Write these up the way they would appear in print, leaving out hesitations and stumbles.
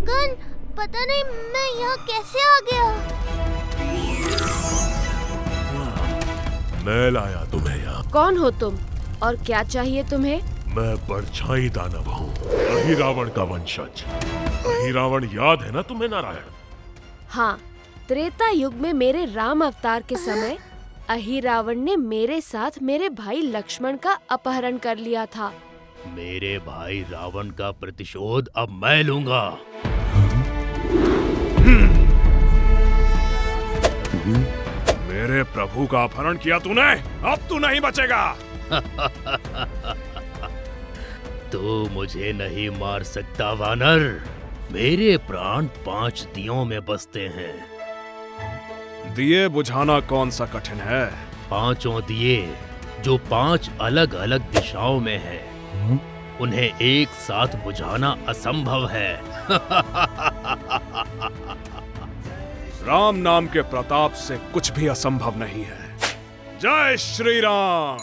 जगन, पता नहीं मैं यहाँ कैसे आ गया। मैं लाया तुम्हें यहाँ। कौन हो तुम और क्या चाहिए तुम्हें? मैं परछाई दानव हूँ, अहिरावण का वंशज। अहिरावण याद है ना तुम्हें नारायण? हाँ, त्रेता युग में मेरे राम अवतार के समय अहिरावण ने मेरे साथ मेरे भाई लक्ष्मण का अपहरण कर लिया था। मेरे भाई रावण का प्रतिशोध अब मैं लूंगा। मेरे प्रभु का अपहरण किया तूने, अब तू नहीं बचेगा। तू मुझे नहीं मार सकता वानर। मेरे प्राण 5 दियों में बसते हैं। दिए बुझाना कौन सा कठिन है? 5 दिए जो 5 अलग अलग दिशाओं में है, उन्हें एक साथ बुझाना असंभव है। राम नाम के प्रताप से कुछ भी असंभव नहीं है। जय श्री राम।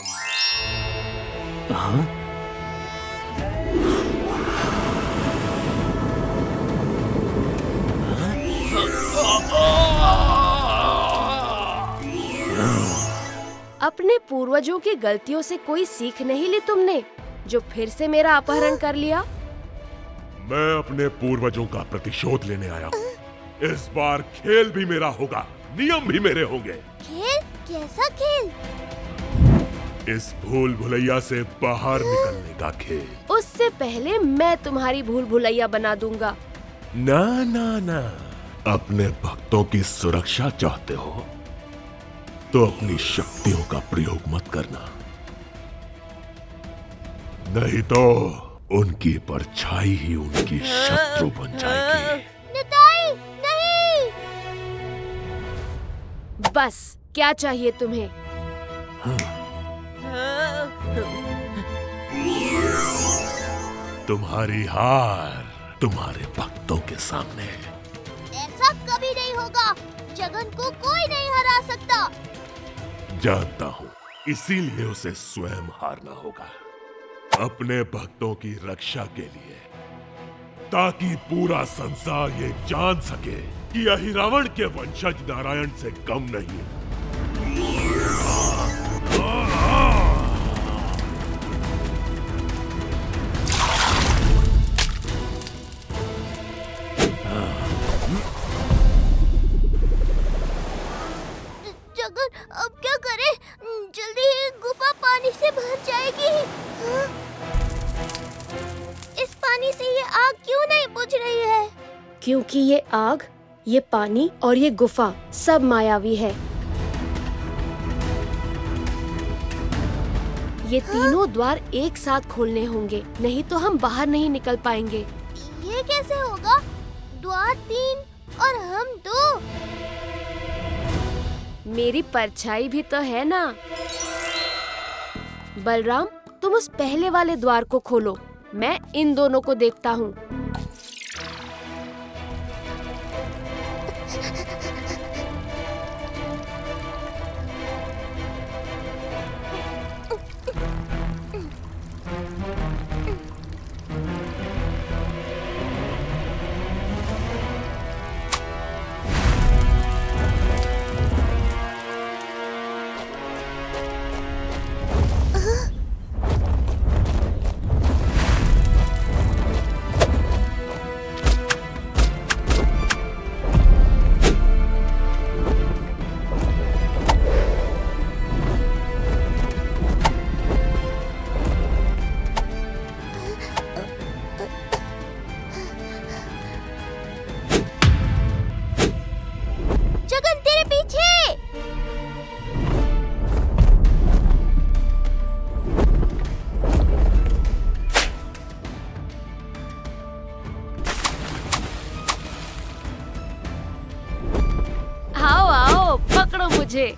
अपने पूर्वजों की गलतियों से कोई सीख नहीं ली तुमने, जो फिर से मेरा अपहरण कर लिया? मैं अपने पूर्वजों का प्रतिशोध लेने आया हूँ। इस बार खेल भी मेरा होगा, नियम भी मेरे होंगे। खेल? कैसा खेल? इस भूल भुलैया से बाहर निकलने का खेल। उससे पहले मैं तुम्हारी भूल भुलैया बना दूंगा। ना ना ना, अपने भक्तों की सुरक्षा चाहते हो तो अपनी शक्तियों का प्रयोग मत करना, नहीं तो उनकी परछाई ही उनकी शत्रु बन जाएगी। निताई, नहीं। बस, क्या चाहिए तुम्हें? तुम्हारी हार तुम्हारे भक्तों के सामने। ऐसा कभी नहीं होगा। जगन को कोई नहीं हरा सकता। जानता हूँ, इसीलिए उसे स्वयं हारना होगा, अपने भक्तों की रक्षा के लिए, ताकि पूरा संसार ये जान सके कि अहिरावण के वंशज नारायण से कम नहीं है। जगन, अब क्या करें? जल्दी ही गुफा पानी से भर जाएगी। हाँ? इस पानी से ये आग क्यों नहीं बुझ रही है? क्योंकि ये आग, ये पानी और ये गुफा सब मायावी है। ये तीनों द्वार एक साथ खोलने होंगे, नहीं तो हम बाहर नहीं निकल पाएंगे। ये कैसे होगा? द्वार 3 और हम 2। मेरी परछाई भी तो है ना। बलराम, तुम उस पहले वाले द्वार को खोलो, मैं इन दोनों को देखता हूँ। मुझे।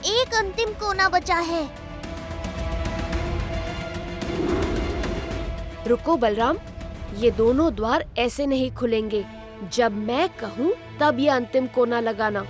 एक अंतिम कोना बचा है। रुको बलराम, ये दोनों द्वार ऐसे नहीं खुलेंगे। जब मैं कहूँ तब ये अंतिम कोना लगाना।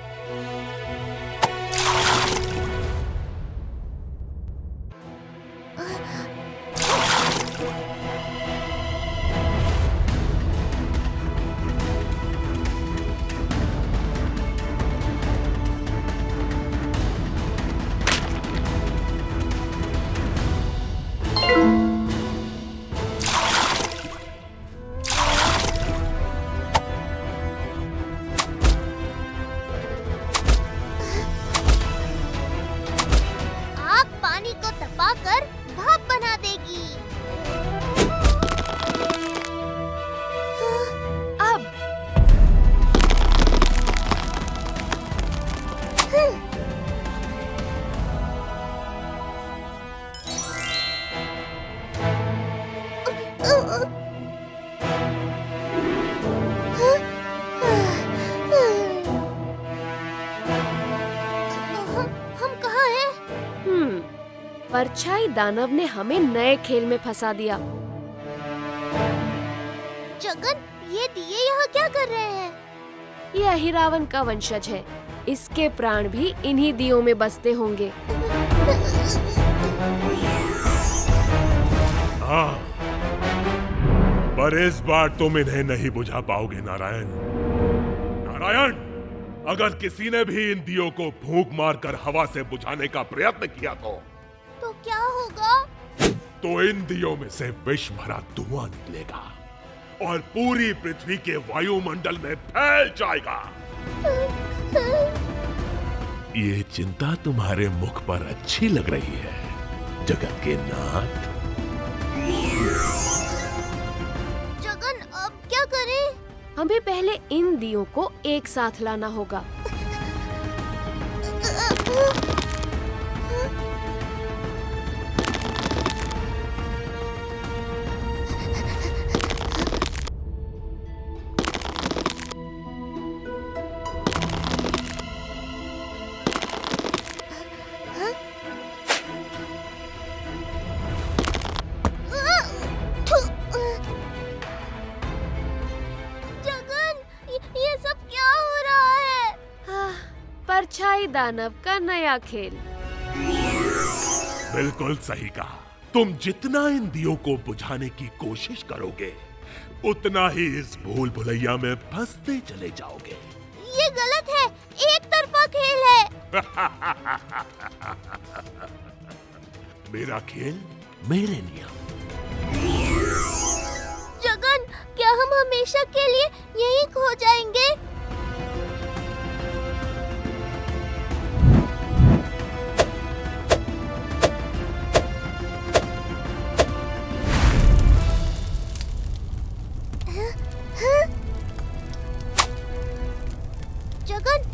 आग पानी को तपाकर भाप बना देगी। अब हम कहाँ हैं? परछाई दानव ने हमें नए खेल में फंसा दिया। जगन, ये दिए यहाँ क्या कर रहे हैं? ये अहिरावण का वंशज है। इसके प्राण भी इन्हीं दियों में बसते होंगे। हाँ, पर इस बार तुम इन्हें नहीं बुझा पाओगे नारायण। नारायण, अगर किसी ने भी इन दियों को फूंक मारकर हवा से बुझाने का प्रयत्न किया तो क्या होगा? तो इन दियों में से विष भरा धुआं निकलेगा और पूरी पृथ्वी के वायुमंडल में फैल जाएगा। ये चिंता तुम्हारे मुख पर अच्छी लग रही है, जगत के नाथ। जगन, अब क्या करें? हमें पहले इन दियों को एक साथ लाना होगा। जगन, ये सब क्या हो रहा है? परछाई दानव का नया खेल। बिल्कुल सही कहा। तुम जितना इन दियों को बुझाने की कोशिश करोगे, उतना ही इस भूल भुलैया में फंसते चले जाओगे। ये गलत है, एक तरफा खेल है। मेरा खेल, मेरे नियम। जगन, क्या हम हमेशा के लिए यहीं खो जाएंगे? जगन,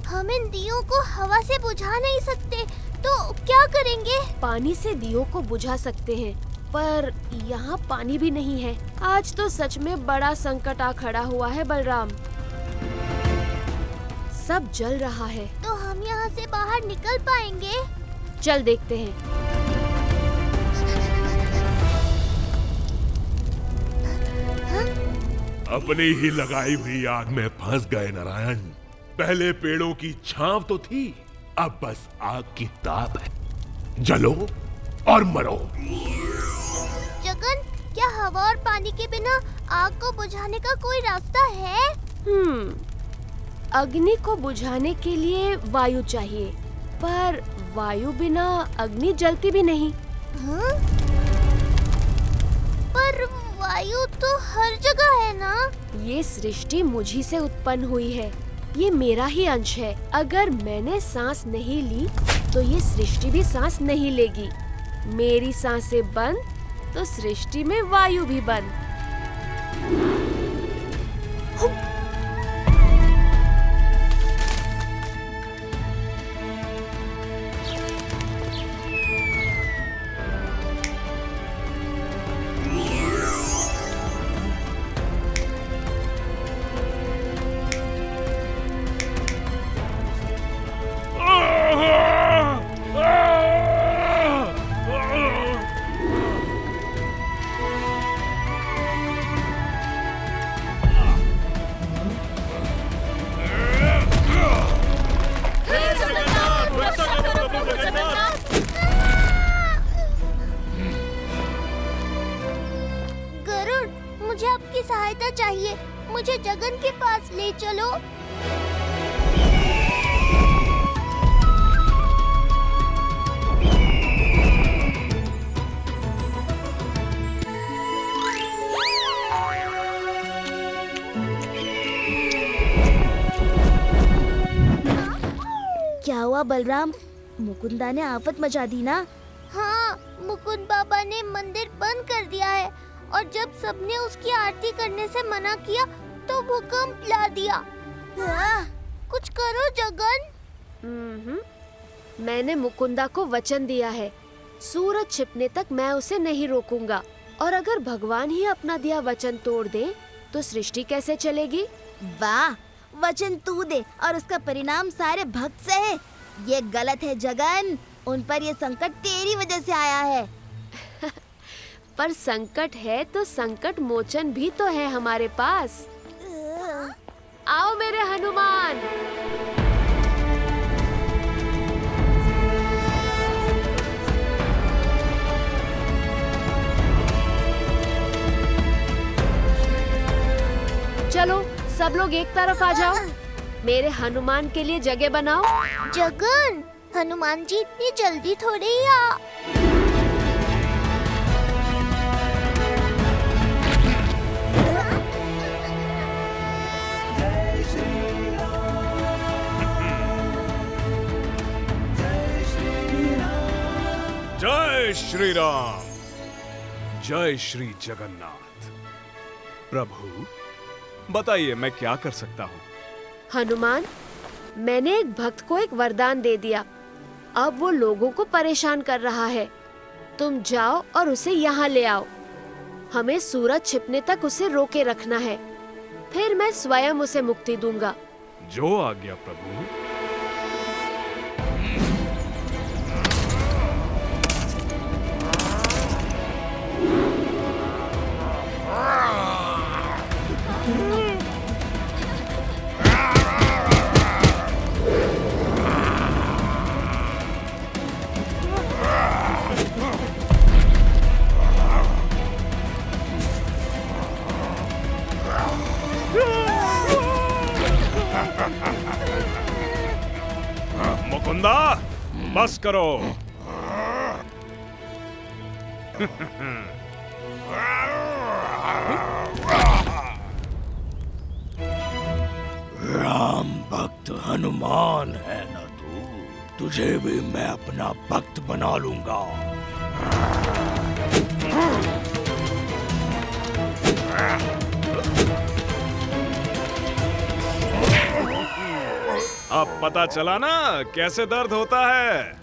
हम इन दियों को हवा से बुझा नहीं सकते, तो क्या करेंगे? पानी से दियों को बुझा सकते हैं, पर यहाँ पानी भी नहीं है। आज तो सच में बड़ा संकट आ खड़ा हुआ है बलराम। सब जल रहा है। तो हम यहाँ से बाहर निकल पाएंगे? चल देखते हैं। अपनी ही लगाई हुई आग में फंस गए नारायण। पहले पेड़ों की छांव तो थी, अब बस आग की ताप है। जलो और मरो। जगन, क्या हवा और पानी के बिना आग को बुझाने का कोई रास्ता है? अग्नि को बुझाने के लिए वायु चाहिए, पर वायु बिना अग्नि जलती भी नहीं। हाँ? पर वायु तो हर जगह है ना? ये सृष्टि मुझी से उत्पन्न हुई है। ये मेरा ही अंश है। अगर मैंने सांस नहीं ली तो ये सृष्टि भी सांस नहीं लेगी। मेरी सांसें बंद तो सृष्टि में वायु भी बंद। मुझे जगन के पास ले चलो। क्या हुआ बलराम? मुकुंदा ने आफत मचा दी ना? हाँ, मुकुंद बाबा ने मंदिर बंद कर दिया है और जब सबने उसकी आरती करने से मना किया तो भूकंप ला दिया। कुछ करो जगन। मैंने मुकुंदा को वचन दिया है, सूरज छिपने तक मैं उसे नहीं रोकूंगा। और अगर भगवान ही अपना दिया वचन तोड़ दे तो सृष्टि कैसे चलेगी? वाह, वचन तू दे और उसका परिणाम सारे भक्त सहे। ये गलत है जगन, उन पर ये संकट तेरी वजह से आया है। पर संकट है तो संकट मोचन भी तो है हमारे पास। आओ मेरे हनुमान। चलो सब लोग एक तरफ आ जाओ, मेरे हनुमान के लिए जगह बनाओ। जगन, हनुमान जी इतनी जल्दी थोड़ी ही आ। जय श्री राम, जय श्री जगन्नाथ। प्रभु बताइए मैं क्या कर सकता हूँ? हनुमान, मैंने एक भक्त को एक वरदान दे दिया। अब वो लोगों को परेशान कर रहा है। तुम जाओ और उसे यहाँ ले आओ। हमें सूरज छिपने तक उसे रोके रखना है, फिर मैं स्वयं उसे मुक्ति दूंगा। जो आज्ञा प्रभु। मुकुंदा, बस करो। राम भक्त हनुमान है ना तू? तुझे भी मैं अपना भक्त बना लूंगा। अब पता चला ना कैसे दर्द होता है।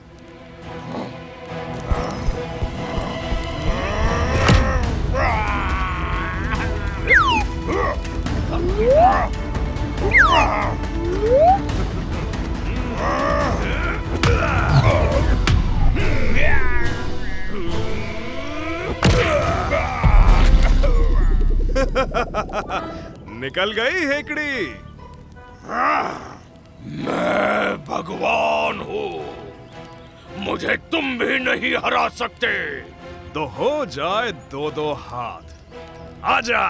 निकल गई हेकड़ी। मैं भगवान हूँ, मुझे तुम भी नहीं हरा सकते। तो हो जाए दो दो हाथ, आजा।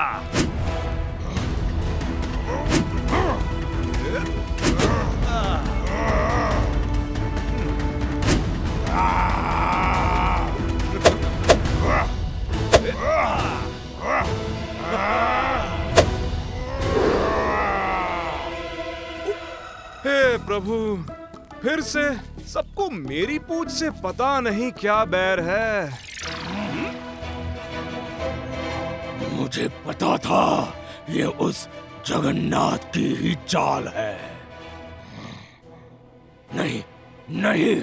हे प्रभु, फिर से सबको मेरी पूछ से पता नहीं क्या बैर है। मुझे पता था ये उस जगन्नाथ की ही चाल है। नहीं नहीं,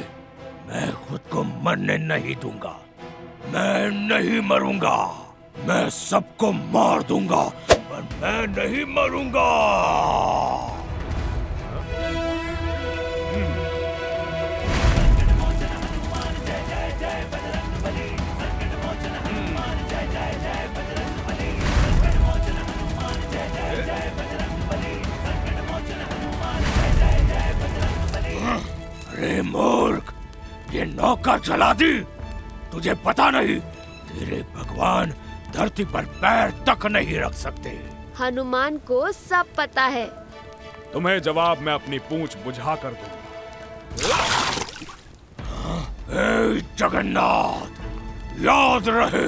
मैं खुद को मरने नहीं दूंगा। मैं नहीं मरूंगा। मैं सबको मार दूंगा, पर मैं नहीं मरूंगा। अरे मूर्ख, ये नौका जला दी। तुझे पता नहीं, तेरे भगवान धरती पर पैर तक नहीं रख सकते। हनुमान को सब पता है। तुम्हें जवाब मैं अपनी पूंछ बुझा कर दूंगा। हे जगन्नाथ, याद रहे,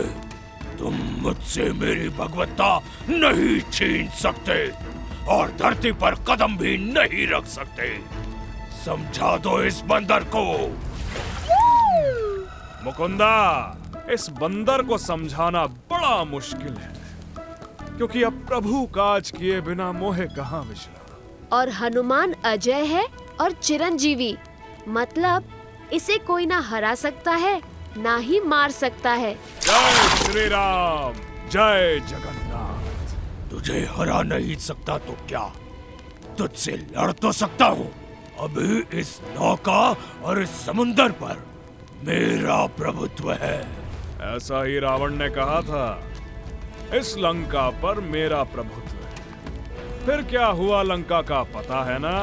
तुम मुझसे मेरी भगवत्ता नहीं छीन सकते और धरती पर कदम भी नहीं रख सकते। समझा दो इस बंदर को। मुकुंदा, इस बंदर को समझाना बड़ा मुश्किल है, क्योंकि अब प्रभु काज किए बिना मोहे कहाँ विचला। और हनुमान अजय है और चिरंजीवी, मतलब इसे कोई ना हरा सकता है ना ही मार सकता है। जय श्री राम, जय जगन्नाथ। तुझे हरा नहीं सकता तो क्या, तुझसे लड़ तो सकता हूँ। अभी इस नौका और इस समुंदर पर मेरा प्रभुत्व है। ऐसा ही रावण ने कहा था, इस लंका पर मेरा प्रभुत्व है। फिर क्या हुआ लंका का पता है ना।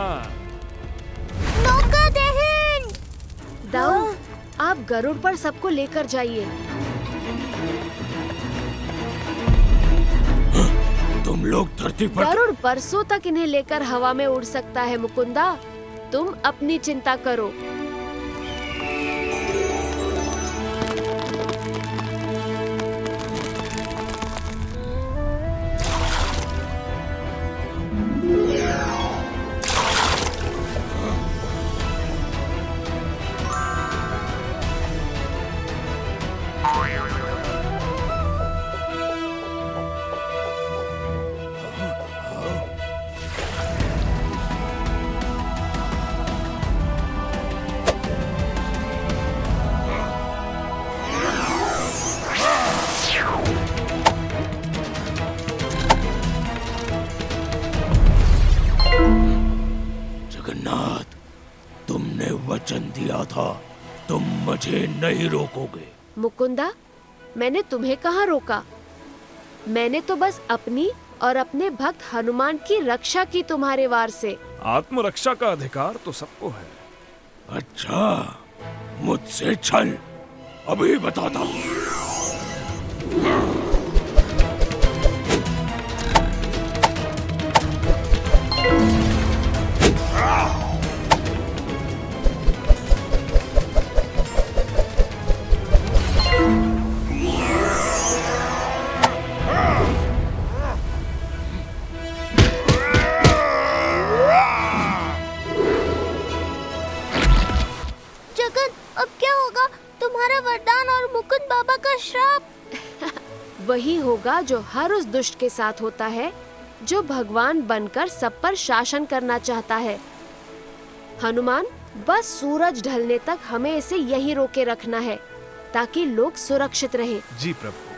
नौका दहन। दाऊ, आप गरुड़ पर सबको लेकर जाइए। तुम लोग धरती पर। गरुड़ बरसों तक इन्हें लेकर हवा में उड़ सकता है मुकुंदा, तुम अपनी चिंता करो। जगन्नाथ, तुमने वचन दिया था, तुम मुझे नहीं रोकोगे। मुकुंदा, मैंने तुम्हें कहाँ रोका? मैंने तो बस अपनी और अपने भक्त हनुमान की रक्षा की तुम्हारे वार से। आत्मरक्षा का अधिकार तो सबको है। अच्छा, मुझसे छल, अभी बताता हूँ। जगन, अब क्या होगा? तुम्हारा वरदान और मुकुंद बाबा का श्राप। वही होगा जो हर उस दुष्ट के साथ होता है जो भगवान बनकर सब पर शासन करना चाहता है। हनुमान, बस सूरज ढलने तक हमें इसे यहीं रोके रखना है ताकि लोग सुरक्षित रहें। जी प्रभु।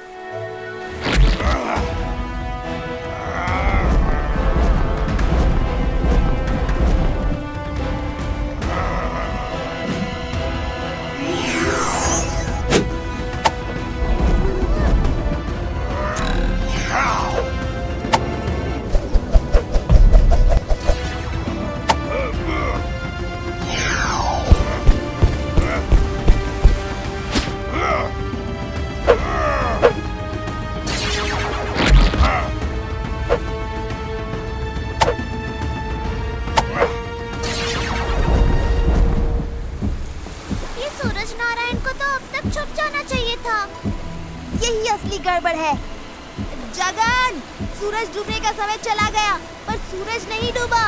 यही असली गड़बड़ है। जगन, सूरज डूबने का समय चला गया, पर सूरज नहीं डूबा।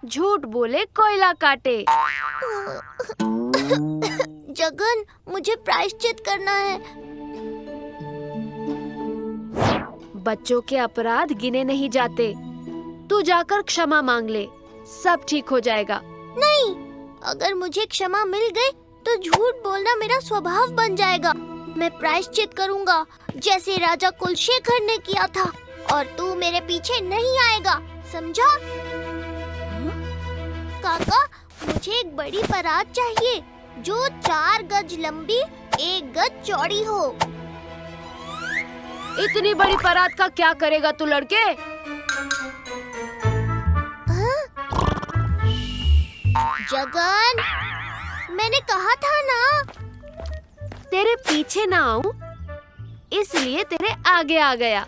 झूठ बोले कोयला काटे। जगन, मुझे प्रायश्चित करना है। बच्चों के अपराध गिने नहीं जाते। तू जाकर क्षमा मांग ले, सब ठीक हो जाएगा। नहीं, अगर मुझे क्षमा मिल गई तो झूठ बोलना मेरा स्वभाव बन जाएगा। मैं प्रायश्चित करूंगा जैसे राजा कुलशेखर ने किया था, और तू मेरे पीछे नहीं आएगा, समझा? काका, मुझे एक बड़ी परात चाहिए जो 4 गज लंबी 1 गज चौड़ी हो। इतनी बड़ी परात का क्या करेगा तू लड़के? जगन, मैंने कहा था ना। तेरे पीछे ना आऊं, इसलिए तेरे आगे आ गया।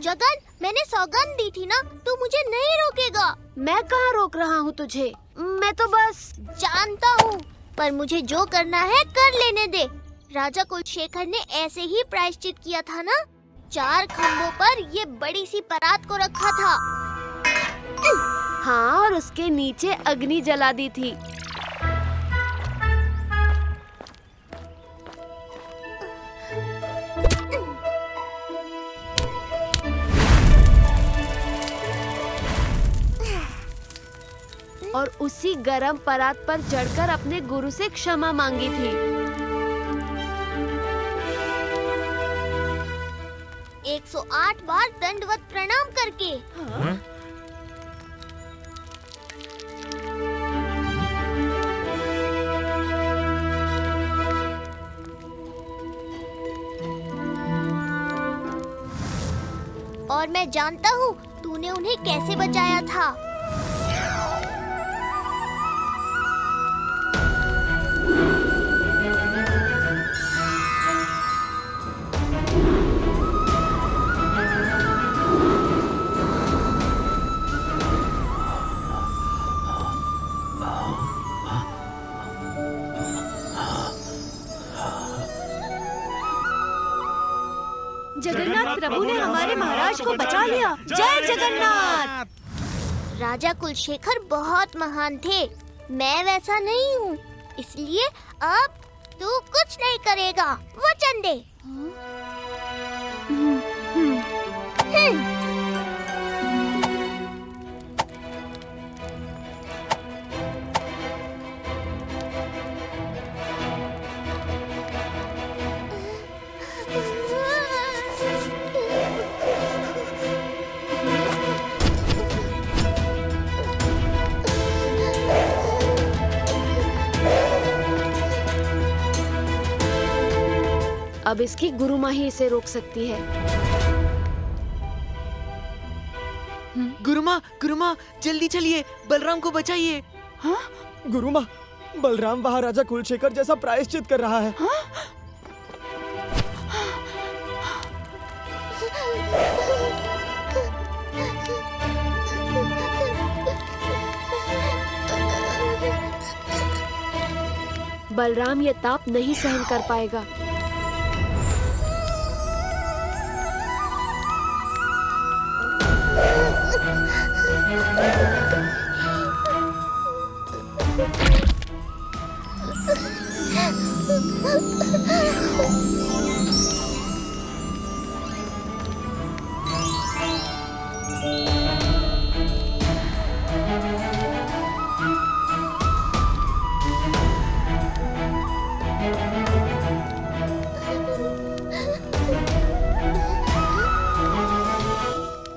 जगन, मैंने सौगंध दी थी ना, तू मुझे नहीं रोकेगा। मैं कहाँ रोक रहा हूँ तुझे, मैं तो बस जानता हूँ, पर मुझे जो करना है कर लेने दे। राजा कुलशेखर ने ऐसे ही प्रायश्चित किया था ना, 4 खंभों पर ये बड़ी सी परात को रखा था। हाँ, और उसके नीचे अग्नि जला दी थी। और उसी गरम परात पर चढ़कर अपने गुरु से क्षमा मांगी थी। 108 बार दंडवत प्रणाम करके। हाँ? और मैं जानता हूँ तूने उन्हें कैसे बचाया था। जगन्नाथ प्रभु ने हमारे महाराज को बचा लिया। जय जगन्नाथ। राजा कुलशेखर बहुत महान थे, मैं वैसा नहीं हूँ, इसलिए अब तू कुछ नहीं करेगा, वचन दे। अब इसकी गुरु माँ ही इसे रोक सकती है। गुरुमा, जल्दी चलिए, बलराम को बचाइए। हाँ? गुरुमा, बलराम वहाँ राजा कुलशेखर जैसा प्रायश्चित कर रहा है। हाँ? बलराम ये ताप नहीं सहन कर पाएगा।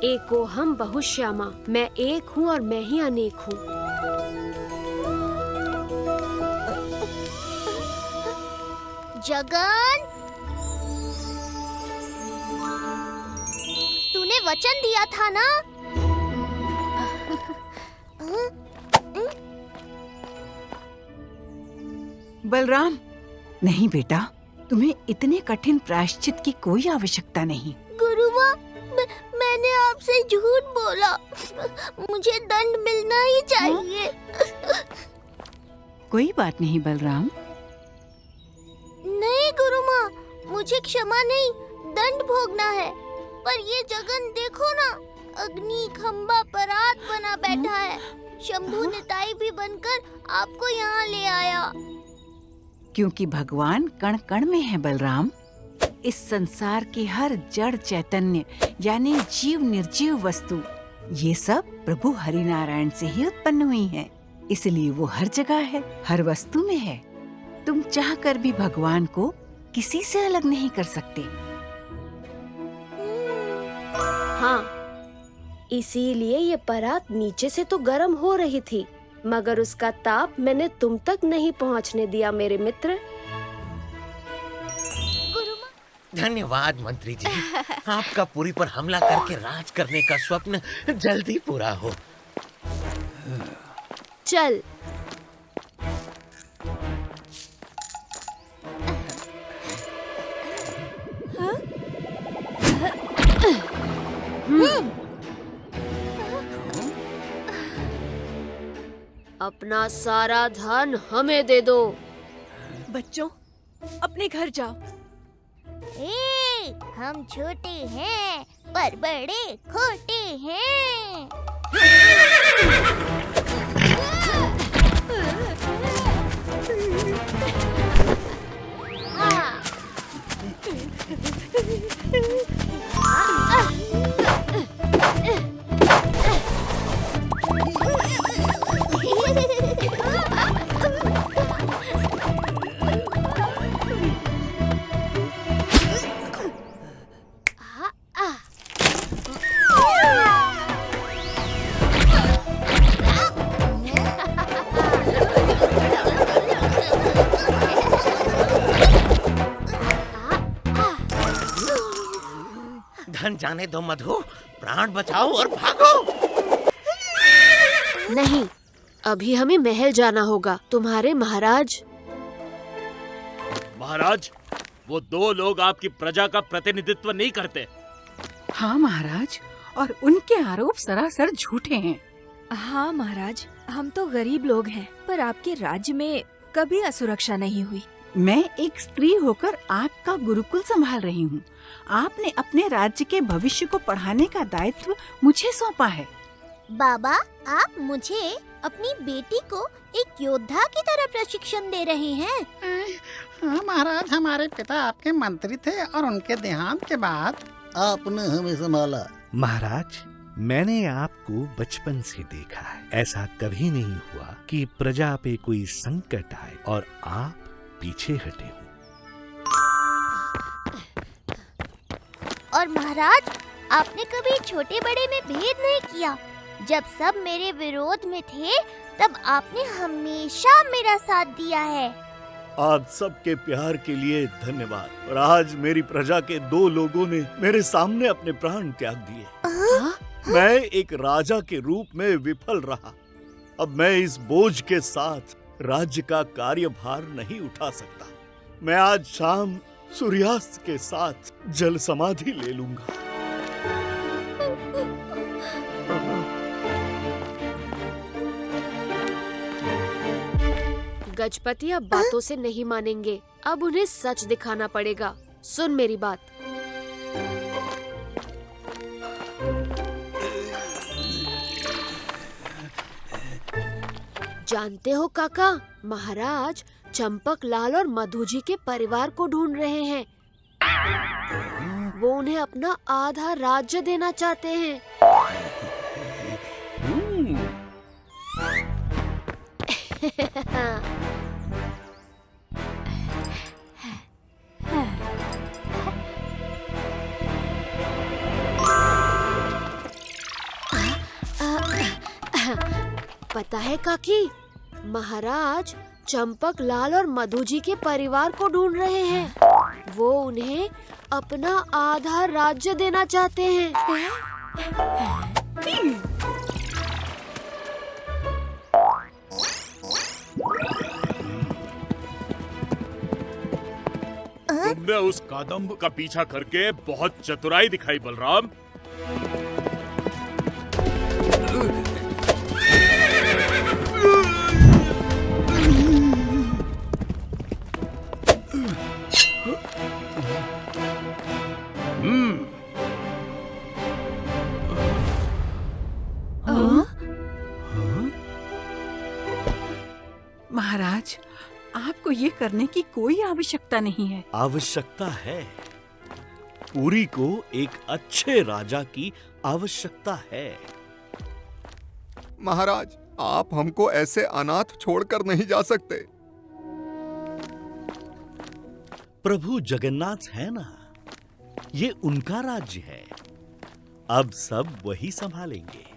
एको हम बहुश्यामा, मैं एक हूँ और मैं ही अनेक हूँ। जगन, वचन दिया था ना। बलराम, नहीं बेटा, तुम्हें इतने कठिन प्रायश्चित की कोई आवश्यकता नहीं। गुरुमा, मैंने आपसे झूठ बोला। मुझे दंड मिलना ही चाहिए। कोई बात नहीं बलराम। नहीं गुरुमा, मुझे क्षमा नहीं, दंड भोगना है। पर ये जगन देखो ना, अग्नि खंबा परात बना बैठा है। शंभू निताई भी बनकर आपको यहाँ ले आया। क्योंकि भगवान कण कण में है बलराम। इस संसार के हर जड़ चैतन्य यानी जीव निर्जीव वस्तु, ये सब प्रभु हरिनारायण से ही उत्पन्न हुई हैं। इसलिए वो हर जगह है, हर वस्तु में है। तुम चाहकर भी भगवान को किसी से अलग नहीं कर सकते। हाँ, इसीलिए ये परात नीचे से तो गर्म हो रही थी, मगर उसका ताप मैंने तुम तक नहीं पहुंचने दिया मेरे मित्र। धन्यवाद मंत्री जी। आपका पुरी पर हमला करके राज करने का स्वप्न जल्दी पूरा हो। चल। अपना सारा धन हमें दे दो। बच्चों, अपने घर जाओ। हम छोटे हैं पर बड़े खोटे हैं। धन जाने दो मधु, प्राण बचाओ और भागो। नहीं, अभी हमें महल जाना होगा। तुम्हारे महाराज। महाराज, वो दो लोग आपकी प्रजा का प्रतिनिधित्व नहीं करते। हाँ महाराज, और उनके आरोप सरासर झूठे हैं। हाँ महाराज, हम तो गरीब लोग हैं, पर आपके राज्य में कभी असुरक्षा नहीं हुई। मैं एक स्त्री होकर आपका गुरुकुल संभाल रही हूँ। आपने अपने राज्य के भविष्य को पढ़ाने का दायित्व मुझे सौंपा है। बाबा, आप मुझे अपनी बेटी को एक योद्धा की तरह प्रशिक्षण दे रहे हैं। हाँ महाराज, हमारे पिता आपके मंत्री थे और उनके देहांत के बाद आपने हमें संभाला। महाराज, मैंने आपको बचपन से देखा है। ऐसा कभी नहीं हुआ कि प्रजा पे कोई संकट आए और आप पीछे हटे हो। और महाराज, आपने कभी छोटे बड़े में भेद नहीं किया। जब सब मेरे विरोध में थे, तब आपने हमेशा मेरा साथ दिया है। आप सबके प्यार के लिए धन्यवाद। और आज मेरी प्रजा के दो लोगों ने मेरे सामने अपने प्राण त्याग दिए। मैं एक राजा के रूप में विफल रहा। अब मैं इस बोझ के साथ राज्य का कार्यभार नहीं उठा सकता। मैं आज शाम सूर्यास्त के साथ जल समाधि ले लूंगा। गजपति अब बातों से नहीं मानेंगे। अब उन्हें सच दिखाना पड़ेगा। सुन मेरी बात। जानते हो काका, महाराज चंपक लाल और मधु जी के परिवार को ढूंढ रहे हैं। वो उन्हें अपना आधा राज्य देना चाहते हैं। पता है काकी, महाराज चंपक लाल और मधु जी के परिवार को ढूंढ रहे हैं। वो उन्हें अपना आधा राज्य देना चाहते हैं। तुमने उस कादम्ब का पीछा करके बहुत चतुराई दिखाई बलराम। महाराज, आपको ये करने की कोई आवश्यकता नहीं है। आवश्यकता है। पुरी को एक अच्छे राजा की आवश्यकता है। महाराज, आप हमको ऐसे अनाथ छोड़कर नहीं जा सकते। प्रभु जगन्नाथ है ना, ये उनका राज्य है। अब सब वही संभालेंगे।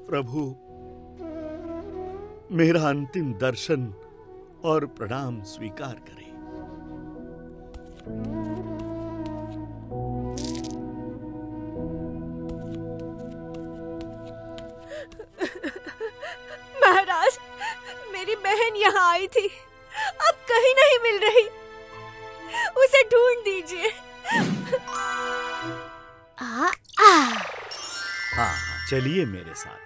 प्रभु, मेरा अंतिम दर्शन और प्रणाम स्वीकार करें। महाराज, मेरी बहन यहाँ आई थी, अब कहीं नहीं मिल रही। उसे ढूंढ दीजिए। हाँ, चलिए मेरे साथ।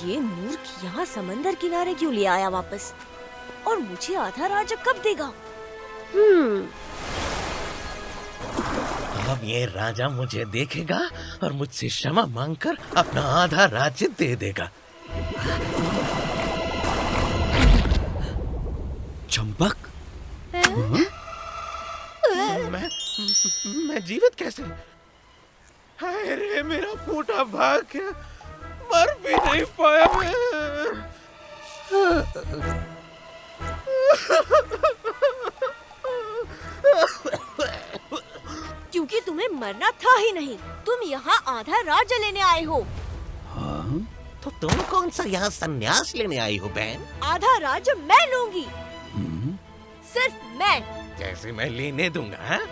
ये मूर्ख यहाँ समंदर किनारे क्यों ले आया वापस? और मुझे आधा राज्य कब देगा? अब ये राजा मुझे देखेगा और मुझसे क्षमा मांगकर अपना आधा राज्य दे देगा। चंपक, मैं जीवित कैसे? हाय रे, मेरा फूटा भाग्य, मर भी नहीं पाया मैं। क्योंकि तुम्हें मरना था ही नहीं, तुम यहाँ आधा राज्य लेने आए हो। तो तुम कौन सा यहाँ संन्यास लेने आई हो बहन? आधा राज्य मैं लूंगी, सिर्फ मैं। जैसे मैं लेने दूंगा, हाँ?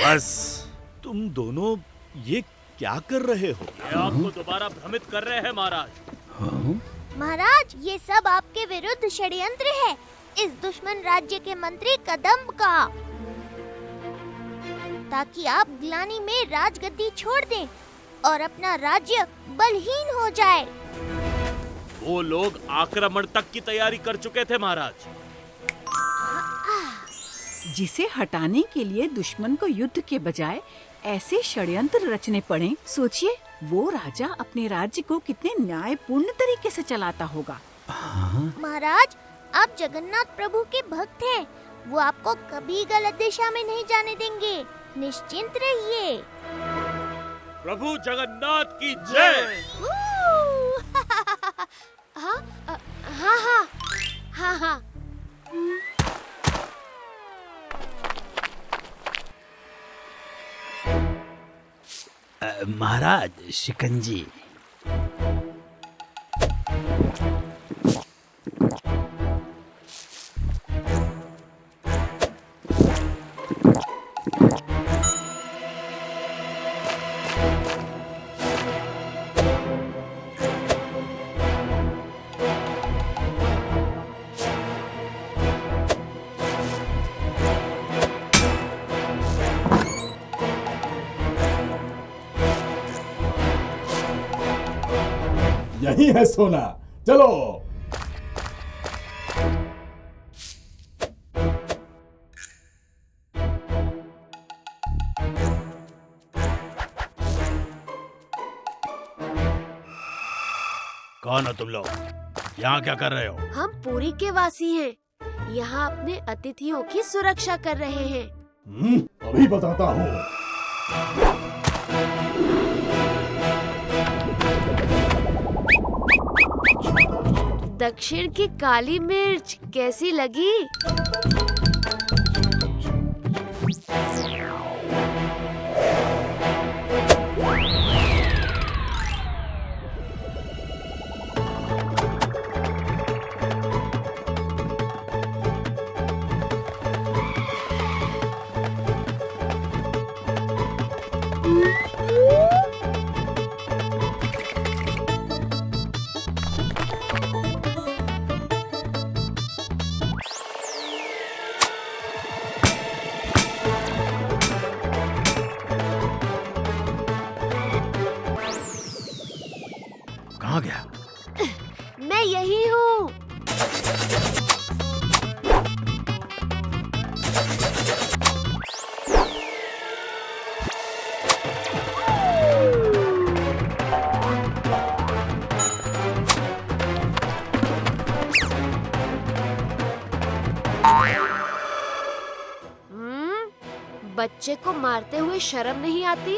बस, तुम दोनों ये क्या कर रहे हो? ये आपको दोबारा भ्रमित कर रहे हैं महाराज। महाराज, ये सब आपके विरुद्ध षड्यंत्र है, इस दुश्मन राज्य के मंत्री कदम्ब का, ताकि आप ग्लानि में राजगद्दी छोड़ दें और अपना राज्य बलहीन हो जाए। वो लोग आक्रमण तक की तैयारी कर चुके थे महाराज। जिसे हटाने के लिए दुश्मन को युद्ध के बजाय ऐसे षड्यंत्र रचने पड़े, सोचिए वो राजा अपने राज्य को कितने न्यायपूर्ण तरीके से चलाता होगा। महाराज, आप जगन्नाथ प्रभु के भक्त हैं, वो आपको कभी गलत दिशा में नहीं जाने देंगे, निश्चिंत रहिए। प्रभु जगन्नाथ की जय। हाँ हाँ हाँ हाँ हाँ। महाराज, शिकंजी। यही है सोना, चलो। कौन हो तुम लोग? यहाँ क्या कर रहे हो? हम पुरी के वासी हैं। यहाँ अपने अतिथियों की सुरक्षा कर रहे हैं। अभी बताता हूँ। दक्षिण की काली मिर्च कैसी लगी? कहाँ गया? मैं यही हूँ। बच्चे को मारते हुए शर्म नहीं आती?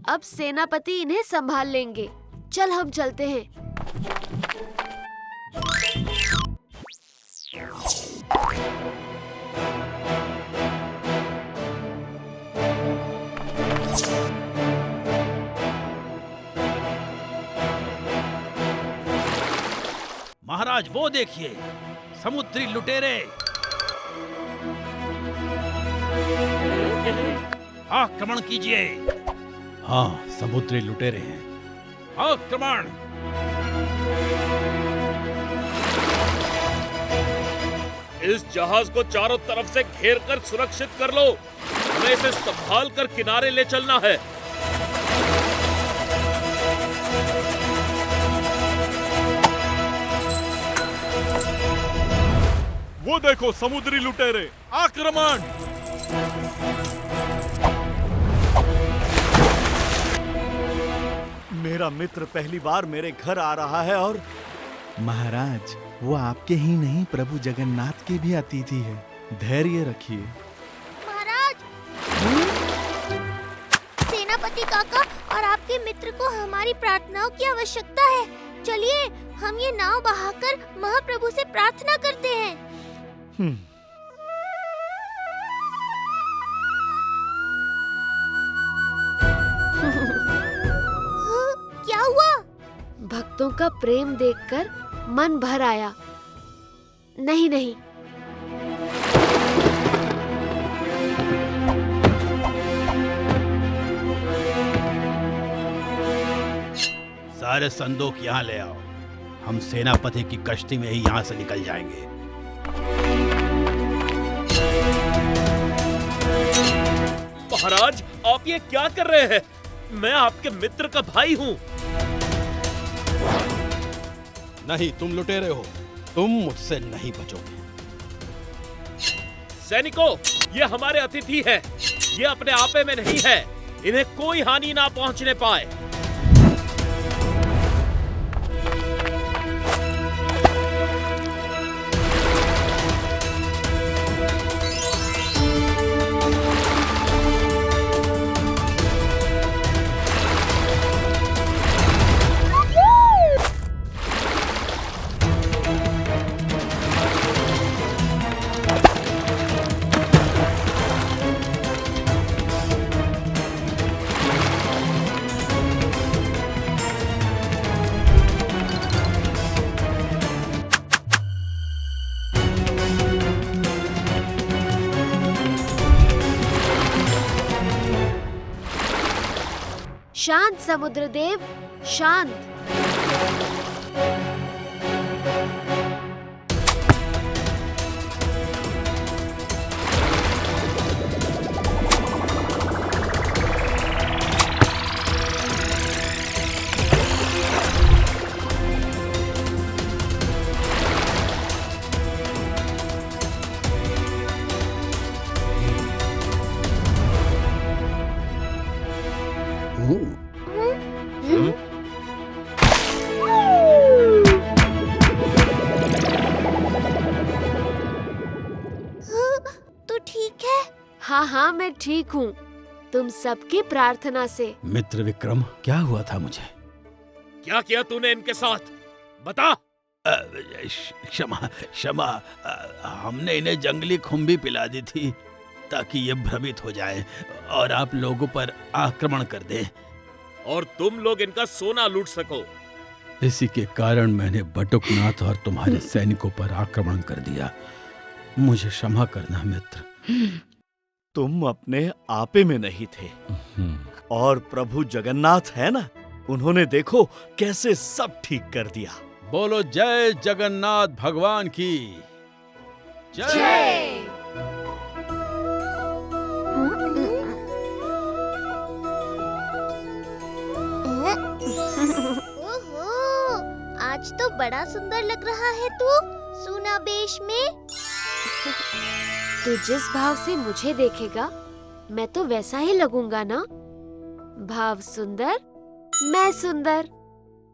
अब सेनापति इन्हें संभाल लेंगे। चल हम चलते हैं। महाराज वो देखिए, समुद्री लुटेरे। आक्रमण कीजिए। हाँ, समुद्री लुटेरे हैं। आक्रमण! इस जहाज को चारों तरफ से घेर कर सुरक्षित कर लो। हमें इसे संभाल कर किनारे ले चलना है। वो देखो समुद्री लुटेरे, आक्रमण! मेरा मित्र पहली बार मेरे घर आ रहा है और महाराज, वो आपके ही नहीं प्रभु जगन्नाथ के भी अतिथि है। धैर्य रखिए। महाराज, सेनापति काका और आपके मित्र को हमारी प्रार्थनाओं की आवश्यकता है। चलिए हम ये नाव बहाकर महाप्रभु से प्रार्थना करते हैं। क्या हुआ? भक्तों का प्रेम देखकर मन भर आया। नहीं नहीं, सारे संदूक यहाँ ले आओ। हम सेनापति की कश्ती में ही यहाँ से निकल जाएंगे। महाराज, आप ये क्या कर रहे हैं? मैं आपके मित्र का भाई हूँ। नहीं, तुम लुटेरे हो। तुम मुझसे नहीं बचोगे। सैनिकों, ये हमारे अतिथि हैं। ये अपने आपे में नहीं है। इन्हें कोई हानि ना पहुंचने पाए। शांत समुद्रदेव, शांत। ठीक हूँ, तुम सबकी प्रार्थना से। मित्र विक्रम, क्या हुआ था मुझे? क्या किया तूने इनके साथ? बता। क्षमा क्षमा, हमने इन्हें जंगली खुम्बी पिला दी थी ताकि ये भ्रमित हो जाए और आप लोगों पर आक्रमण कर दें। और तुम लोग इनका सोना लूट सको। इसी के कारण मैंने बटुकनाथ और तुम्हारे सैनिकों पर आक्रमण कर दिया। मुझे क्षमा करना मित्र। तुम अपने आपे में नहीं थे और प्रभु जगन्नाथ है ना, उन्होंने देखो कैसे सब ठीक कर दिया। बोलो जय जगन्नाथ भगवान की जय। ओहो, आज तो बड़ा सुंदर लग रहा है तू सूना बेश में। तू जिस भाव से मुझे देखेगा, मैं तो वैसा ही लगूंगा ना। भाव सुंदर, मैं सुंदर।